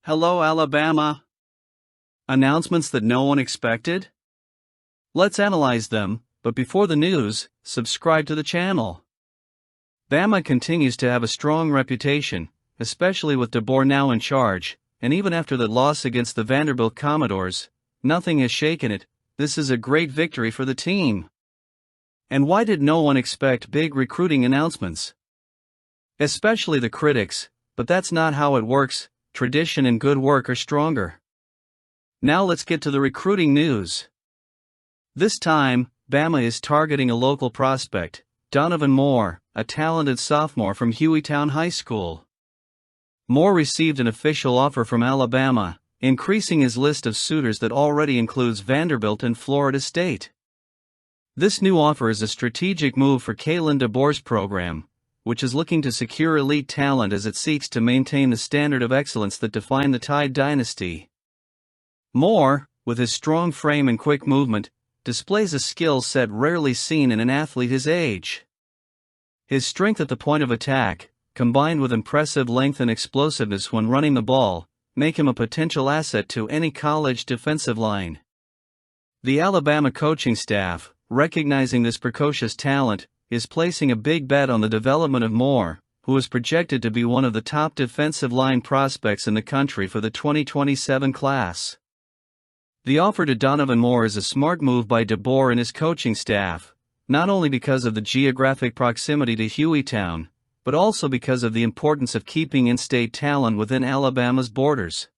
Hello, Alabama. Announcements that no one expected? Let's analyze them, but before the news, subscribe to the channel. Bama continues to have a strong reputation, especially with DeBoer now in charge, and even after the loss against the Vanderbilt Commodores, nothing has shaken it. This is a great victory for the team. And why did no one expect big recruiting announcements? Especially the critics, but that's not how it works. Tradition and good work are stronger. Now let's get to the recruiting news. This time, Bama is targeting a local prospect, Donovan Moore, a talented sophomore from Hueytown High School. Moore received an official offer from Alabama, increasing his list of suitors that already includes Vanderbilt and Florida State. This new offer is a strategic move for Kalen DeBoer's program, which is looking to secure elite talent as it seeks to maintain the standard of excellence that defined the Tide dynasty. Moore, with his strong frame and quick movement, displays a skill set rarely seen in an athlete his age. His strength at the point of attack, combined with impressive length and explosiveness when running the ball, make him a potential asset to any college defensive line. The Alabama coaching staff, recognizing this precocious talent, is placing a big bet on the development of Moore, who is projected to be one of the top defensive line prospects in the country for the 2027 class. The offer to Donovan Moore is a smart move by DeBoer and his coaching staff, not only because of the geographic proximity to Hueytown, but also because of the importance of keeping in-state talent within Alabama's borders.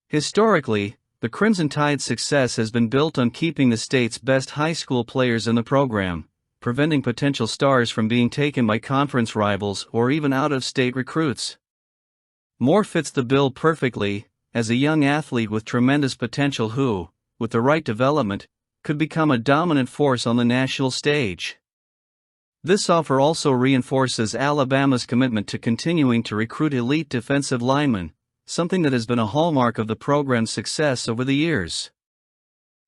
Historically, the Crimson Tide's success has been built on keeping the state's best high school players in the program, preventing potential stars from being taken by conference rivals or even out-of-state recruits. Moore fits the bill perfectly, as a young athlete with tremendous potential who, with the right development, could become a dominant force on the national stage. This offer also reinforces Alabama's commitment to continuing to recruit elite defensive linemen, something that has been a hallmark of the program's success over the years.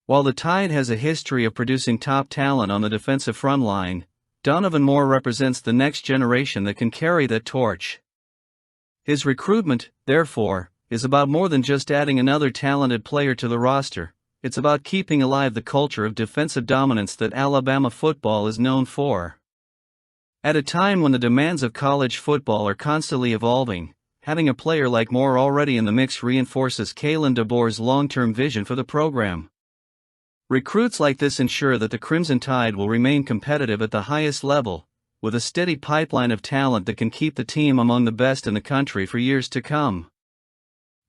While the Tide has a history of producing top talent on the defensive front line, Donovan Moore represents the next generation that can carry that torch. His recruitment, therefore, is about more than just adding another talented player to the roster. It's about keeping alive the culture of defensive dominance that Alabama football is known for. At a time when the demands of college football are constantly evolving, having a player like Moore already in the mix reinforces Kalen DeBoer's long-term vision for the program. Recruits like this ensure that the Crimson Tide will remain competitive at the highest level, with a steady pipeline of talent that can keep the team among the best in the country for years to come.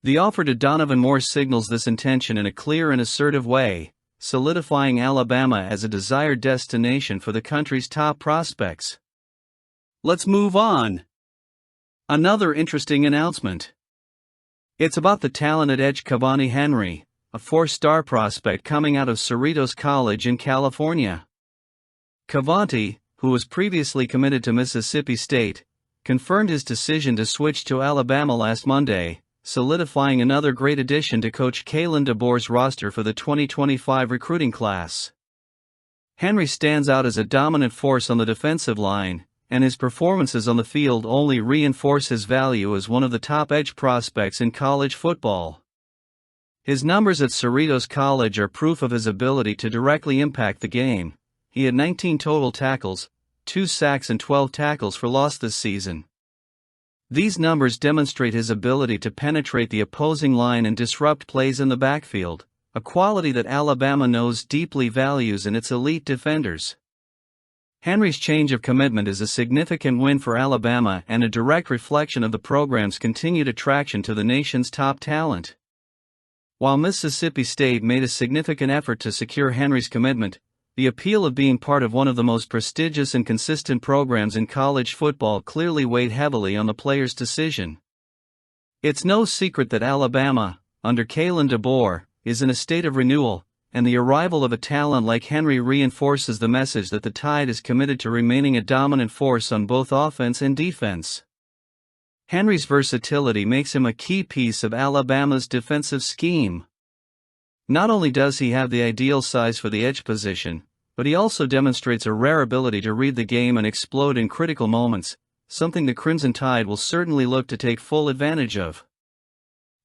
The offer to Donovan Moore signals this intention in a clear and assertive way, solidifying Alabama as a desired destination for the country's top prospects. Let's move on. Another interesting announcement. It's about the talented edge Cavani Henry, a four-star prospect coming out of Cerritos College in California. Cavani, who was previously committed to Mississippi State, confirmed his decision to switch to Alabama last Monday, solidifying another great addition to Coach Kalen DeBoer's roster for the 2025 recruiting class. Henry stands out as a dominant force on the defensive line, and his performances on the field only reinforce his value as one of the top edge prospects in college football. His numbers at Cerritos College are proof of his ability to directly impact the game. He had 19 total tackles, 2 sacks and 12 tackles for loss this season. These numbers demonstrate his ability to penetrate the opposing line and disrupt plays in the backfield, a quality that Alabama knows deeply values in its elite defenders. Henry's change of commitment is a significant win for Alabama and a direct reflection of the program's continued attraction to the nation's top talent. While Mississippi State made a significant effort to secure Henry's commitment, the appeal of being part of one of the most prestigious and consistent programs in college football clearly weighed heavily on the player's decision. It's no secret that Alabama, under Kalen DeBoer, is in a state of renewal, and the arrival of a talent like Henry reinforces the message that the Tide is committed to remaining a dominant force on both offense and defense. Henry's versatility makes him a key piece of Alabama's defensive scheme. Not only does he have the ideal size for the edge position, but he also demonstrates a rare ability to read the game and explode in critical moments, something the Crimson Tide will certainly look to take full advantage of.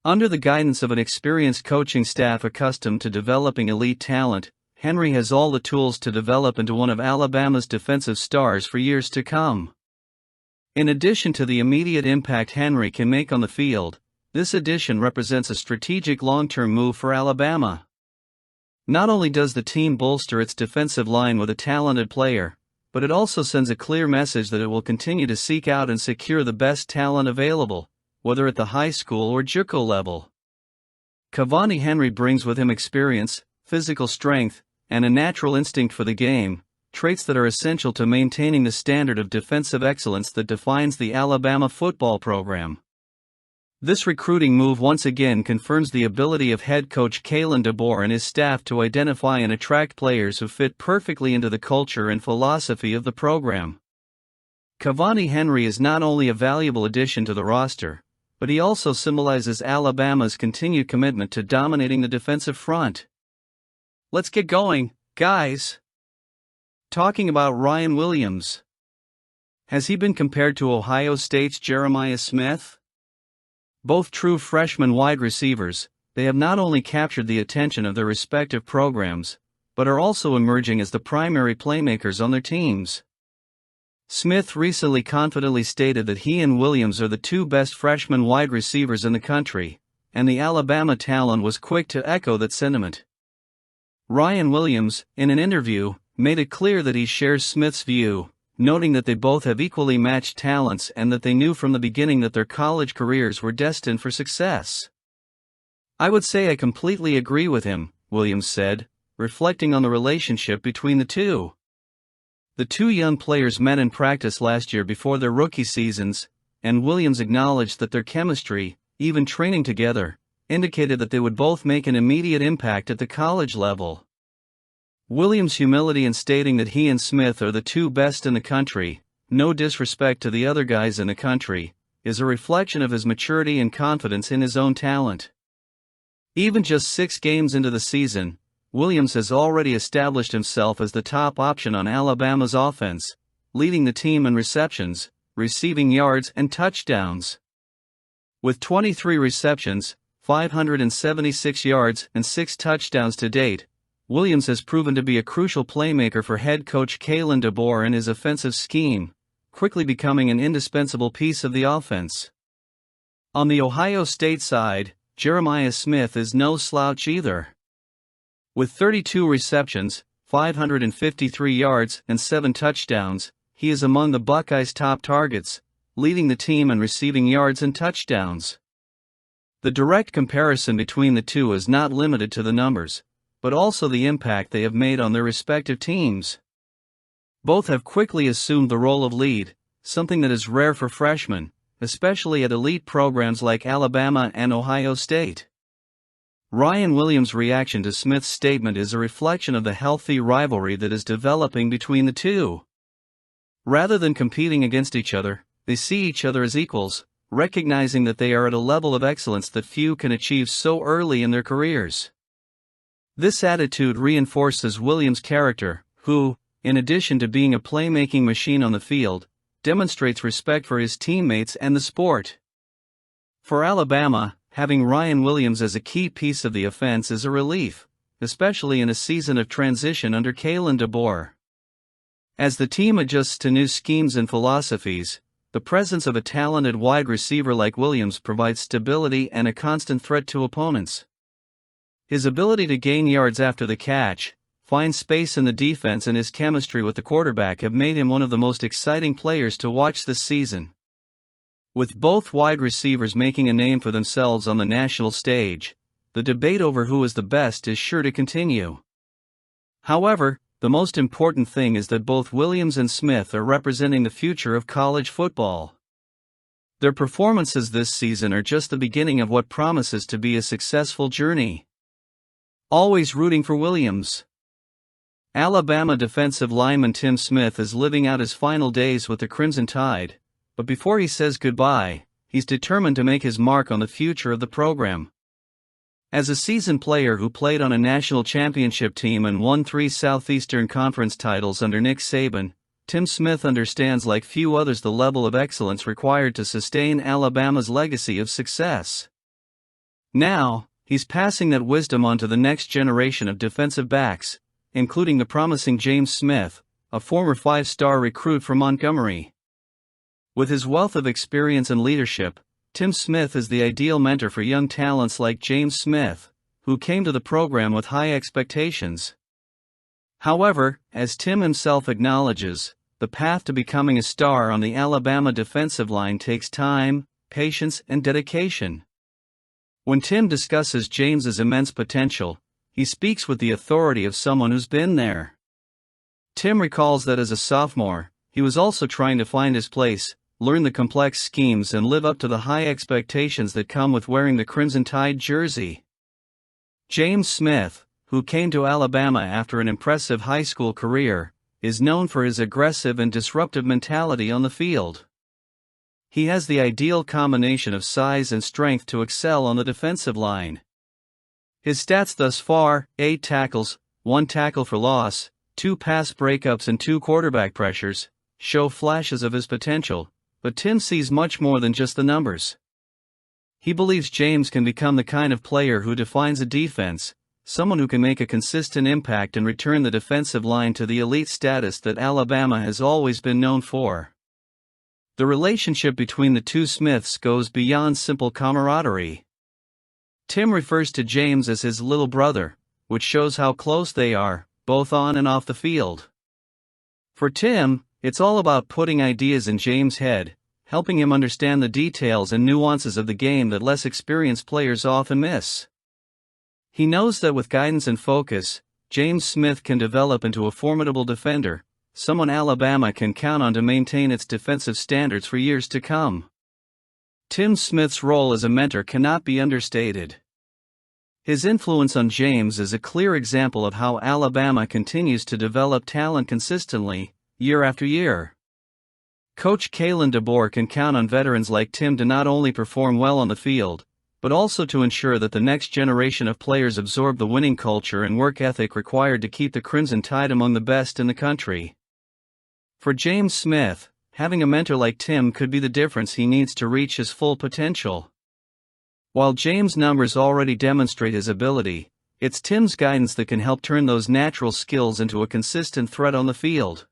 Under the guidance of an experienced coaching staff accustomed to developing elite talent, Henry has all the tools to develop into one of Alabama's defensive stars for years to come. In addition to the immediate impact Henry can make on the field, this addition represents a strategic long-term move for Alabama. Not only does the team bolster its defensive line with a talented player, but it also sends a clear message that it will continue to seek out and secure the best talent available, whether at the high school or JUCO level. Cavani Henry brings with him experience, physical strength, and a natural instinct for the game, traits that are essential to maintaining the standard of defensive excellence that defines the Alabama football program. This recruiting move once again confirms the ability of head coach Kalen DeBoer and his staff to identify and attract players who fit perfectly into the culture and philosophy of the program. Cavani Henry is not only a valuable addition to the roster, but he also symbolizes Alabama's continued commitment to dominating the defensive front. Let's get going, guys. Talking about Ryan Williams. Has he been compared to Ohio State's Jeremiah Smith? Both true freshman wide receivers, they have not only captured the attention of their respective programs, but are also emerging as the primary playmakers on their teams. Smith recently confidently stated that he and Williams are the two best freshman wide receivers in the country, and the Alabama talent was quick to echo that sentiment. Ryan Williams, in an interview, made it clear that he shares Smith's view, noting that they both have equally matched talents and that they knew from the beginning that their college careers were destined for success. "I would say I completely agree with him," Williams said, reflecting on the relationship between the two. The two young players met in practice last year before their rookie seasons, and Williams acknowledged that their chemistry, even training together, indicated that they would both make an immediate impact at the college level. Williams' humility in stating that he and Smith are the two best in the country, no disrespect to the other guys in the country, is a reflection of his maturity and confidence in his own talent. Even just 6 games into the season, Williams has already established himself as the top option on Alabama's offense, leading the team in receptions, receiving yards, and touchdowns. With 23 receptions, 576 yards, and 6 touchdowns to date, Williams has proven to be a crucial playmaker for head coach Kalen DeBoer and his offensive scheme, quickly becoming an indispensable piece of the offense. On the Ohio State side, Jeremiah Smith is no slouch either. With 32 receptions, 553 yards, and 7 touchdowns, he is among the Buckeyes' top targets, leading the team in receiving yards and touchdowns. The direct comparison between the two is not limited to the numbers, but also the impact they have made on their respective teams. Both have quickly assumed the role of lead, something that is rare for freshmen, especially at elite programs like Alabama and Ohio State. Ryan Williams' reaction to Smith's statement is a reflection of the healthy rivalry that is developing between the two. Rather than competing against each other, they see each other as equals, recognizing that they are at a level of excellence that few can achieve so early in their careers. This attitude reinforces Williams' character, who, in addition to being a playmaking machine on the field, demonstrates respect for his teammates and the sport. For Alabama, having Ryan Williams as a key piece of the offense is a relief, especially in a season of transition under Kalen DeBoer. As the team adjusts to new schemes and philosophies, the presence of a talented wide receiver like Williams provides stability and a constant threat to opponents. His ability to gain yards after the catch, find space in the defense, and his chemistry with the quarterback have made him one of the most exciting players to watch this season. With both wide receivers making a name for themselves on the national stage, the debate over who is the best is sure to continue. However, the most important thing is that both Williams and Smith are representing the future of college football. Their performances this season are just the beginning of what promises to be a successful journey. Always rooting for Williams. Alabama defensive lineman Tim Smith is living out his final days with the Crimson Tide, but before he says goodbye, he's determined to make his mark on the future of the program. As a seasoned player who played on a national championship team and won 3 Southeastern Conference titles under Nick Saban, Tim Smith understands like few others the level of excellence required to sustain Alabama's legacy of success. Now, he's passing that wisdom on to the next generation of defensive backs, including the promising James Smith, a former 5-star recruit from Montgomery. With his wealth of experience and leadership, Tim Smith is the ideal mentor for young talents like James Smith, who came to the program with high expectations. However, as Tim himself acknowledges, the path to becoming a star on the Alabama defensive line takes time, patience, and dedication. When Tim discusses James's immense potential, he speaks with the authority of someone who's been there. Tim recalls that as a sophomore, he was also trying to find his place, learn the complex schemes, and live up to the high expectations that come with wearing the Crimson Tide jersey. James Smith, who came to Alabama after an impressive high school career, is known for his aggressive and disruptive mentality on the field. He has the ideal combination of size and strength to excel on the defensive line. His stats thus far: 8 tackles, 1 tackle for loss, 2 pass breakups and 2 quarterback pressures, show flashes of his potential, but Tim sees much more than just the numbers. He believes James can become the kind of player who defines a defense, someone who can make a consistent impact and return the defensive line to the elite status that Alabama has always been known for. The relationship between the two Smiths goes beyond simple camaraderie. Tim refers to James as his little brother, which shows how close they are, both on and off the field. For Tim, it's all about putting ideas in James' head, helping him understand the details and nuances of the game that less experienced players often miss. He knows that with guidance and focus, James Smith can develop into a formidable defender, someone Alabama can count on to maintain its defensive standards for years to come. Tim Smith's role as a mentor cannot be understated. His influence on James is a clear example of how Alabama continues to develop talent consistently, year after year. Coach Kalen DeBoer can count on veterans like Tim to not only perform well on the field, but also to ensure that the next generation of players absorb the winning culture and work ethic required to keep the Crimson Tide among the best in the country. For James Smith, having a mentor like Tim could be the difference he needs to reach his full potential. While James' numbers already demonstrate his ability, it's Tim's guidance that can help turn those natural skills into a consistent threat on the field.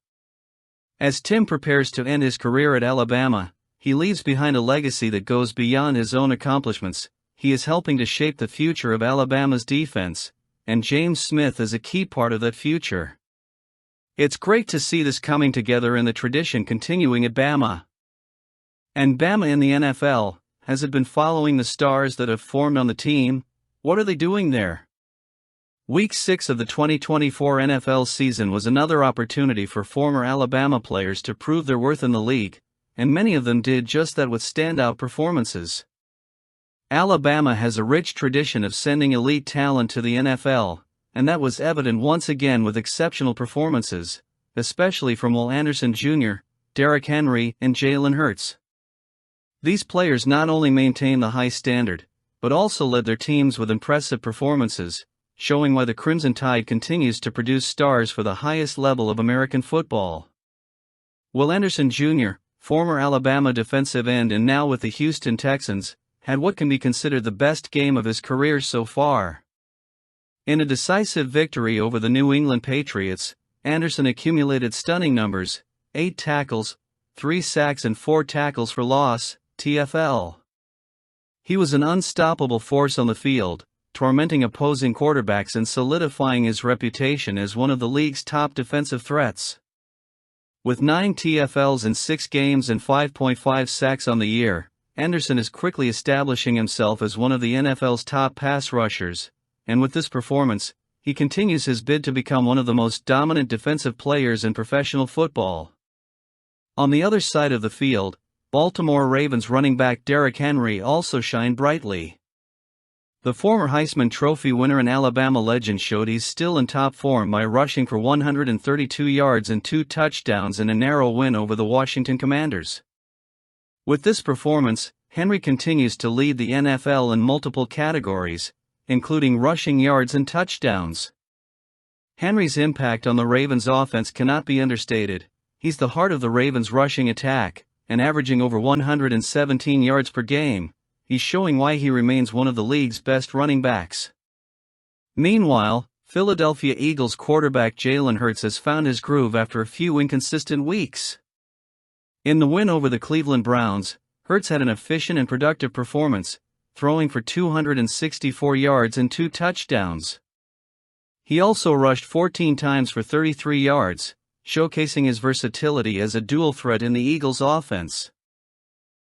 As Tim prepares to end his career at Alabama, he leaves behind a legacy that goes beyond his own accomplishments. He is helping to shape the future of Alabama's defense, and James Smith is a key part of that future. It's great to see this coming together and the tradition continuing at Bama. And Bama in the NFL, has it been following the stars that have formed on the team? What are they doing there? Week 6 of the 2024 NFL season was another opportunity for former Alabama players to prove their worth in the league, and many of them did just that with standout performances. Alabama has a rich tradition of sending elite talent to the NFL, and that was evident once again with exceptional performances, especially from Will Anderson Jr., Derrick Henry, and Jalen Hurts. These players not only maintained the high standard, but also led their teams with impressive performances, showing why the Crimson Tide continues to produce stars for the highest level of American football. Will Anderson Jr., former Alabama defensive end and now with the Houston Texans, had what can be considered the best game of his career so far. In a decisive victory over the New England Patriots, Anderson accumulated stunning numbers: 8 tackles, 3 sacks and 4 tackles for loss, TFL. He was an unstoppable force on the field, tormenting opposing quarterbacks and solidifying his reputation as one of the league's top defensive threats. With 9 TFLs in 6 games and 5.5 sacks on the year, Anderson is quickly establishing himself as one of the NFL's top pass rushers, and with this performance, he continues his bid to become one of the most dominant defensive players in professional football. On the other side of the field, Baltimore Ravens running back Derrick Henry also shined brightly. The former Heisman Trophy winner and Alabama legend showed he's still in top form by rushing for 132 yards and 2 touchdowns in a narrow win over the Washington Commanders. With this performance, Henry continues to lead the NFL in multiple categories, including rushing yards and touchdowns. Henry's impact on the Ravens' offense cannot be understated. He's the heart of the Ravens' rushing attack, and averaging over 117 yards per game. he's showing why he remains one of the league's best running backs. Meanwhile, Philadelphia Eagles quarterback Jalen Hurts has found his groove after a few inconsistent weeks. In the win over the Cleveland Browns, Hurts had an efficient and productive performance, throwing for 264 yards and 2 touchdowns. He also rushed 14 times for 33 yards, showcasing his versatility as a dual threat in the Eagles' offense.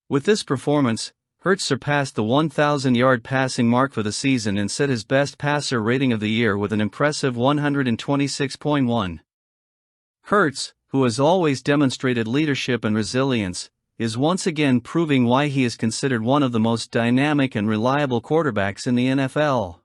With this performance, Hurts surpassed the 1,000-yard passing mark for the season and set his best passer rating of the year with an impressive 126.1. Hurts, who has always demonstrated leadership and resilience, is once again proving why he is considered one of the most dynamic and reliable quarterbacks in the NFL.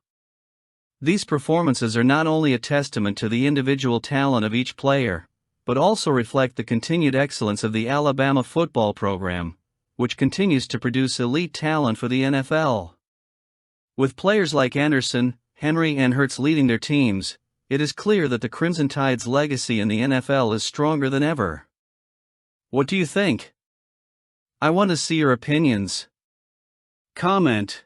These performances are not only a testament to the individual talent of each player, but also reflect the continued excellence of the Alabama football program, which continues to produce elite talent for the NFL. With players like Anderson, Henry and Hurts leading their teams, it is clear that the Crimson Tide's legacy in the NFL is stronger than ever. What do you think? I want to see your opinions. Comment.